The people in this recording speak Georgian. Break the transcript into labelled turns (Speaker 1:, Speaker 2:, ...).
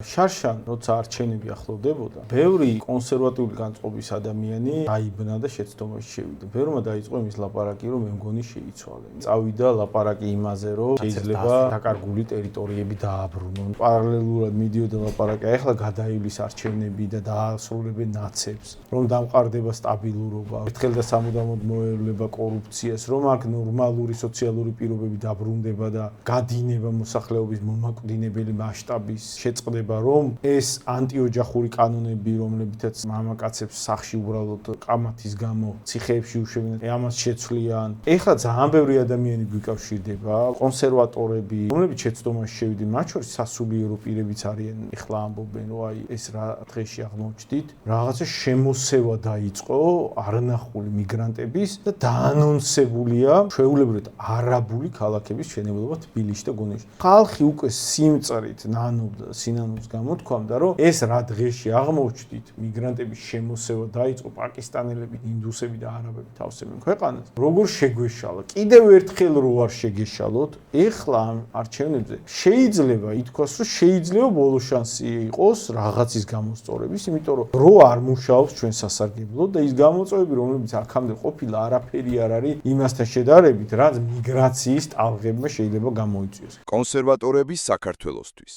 Speaker 1: შარშან როცა არჩევნები ახლოვდებოდა, ბევრი კონსერვატიული განწყობის ადამიანი დაიბნა და შეცდომაში შევიდა. ბევრმა დაიწყო იმის ლაპარაკი, რომ მე მგონი შეიცვალე. წავიდა ლაპარაკი იმაზე, რომ შეიძლება დაკარგული ტერიტორიები დააბრუნონ. პარალელურად მიდიოდა ლაპარაკი, ახლა გადაივლის არჩევნები და დაასრულებენ ნაცებს, რომ დამყარდება სტაბილურობა, ერთხელ და სამუდამოდ მოევლება კორუფციას, რომ აქ ნორმალური სოციალური პირობები დაბრუნდება და გადინება მოსახლეობის მომაკვდინებელი მასშტაბის შეწყდება, რომ ეს ანტიოჯახური კანონები, რომლებითაც მამაკაცებს სახში უბრალოდ ყამათის გამო ციხეებში უშვებენ, ამას შეცვლიან. ეხლა ძალიან ბევრი ადამიანი გვიკავშირდება, კონსერვატორები, რომლებიც შეცდომაში შევიდნენ, მათ შორის სასულიერო პირებიც არიან, ეხლა ამბობენ, რომ აი ეს რა დღეში აღმოჩნდით, რაღაცა შემოსევა დაიწყო არანახული მიგრანტების და დაანონსებულია ჩვეულებრივად არაბული ქალაქების მშენებლობა თბილისში და გონიოში. ხალხი უკვე სიმწრით ნანობდა, სინანულს გამოთქვამდა, რომ ეს რა დღეში აღმოჩნდით, მიგრანტების შემოსევა დაიწყო, პაკისტანელები, ინდუსები და არაბები თავსებენ ქვეყანას. როგორ შეგვეშალა? კიდევ ერთხელ რო არ შეგეშალოთ, ეხლა ამ არჩევნებზე შეიძლება ითქვას, რომ შეიძლება ბოლო შანსი იყოს რაღაცის გამოსწორების, იმიტომ რომ დრო არ მუშაობს ჩვენ სასარგებლოდ და ის გამოწვევები, რომლებიც აქამდე ყოფილა, არაფერი არ არის იმასთან შედარებით, რაც მიგრაციის ტალღებმა შეიძლება გამოიწვიოს.
Speaker 2: კონსერვატორების საქართველოსთვის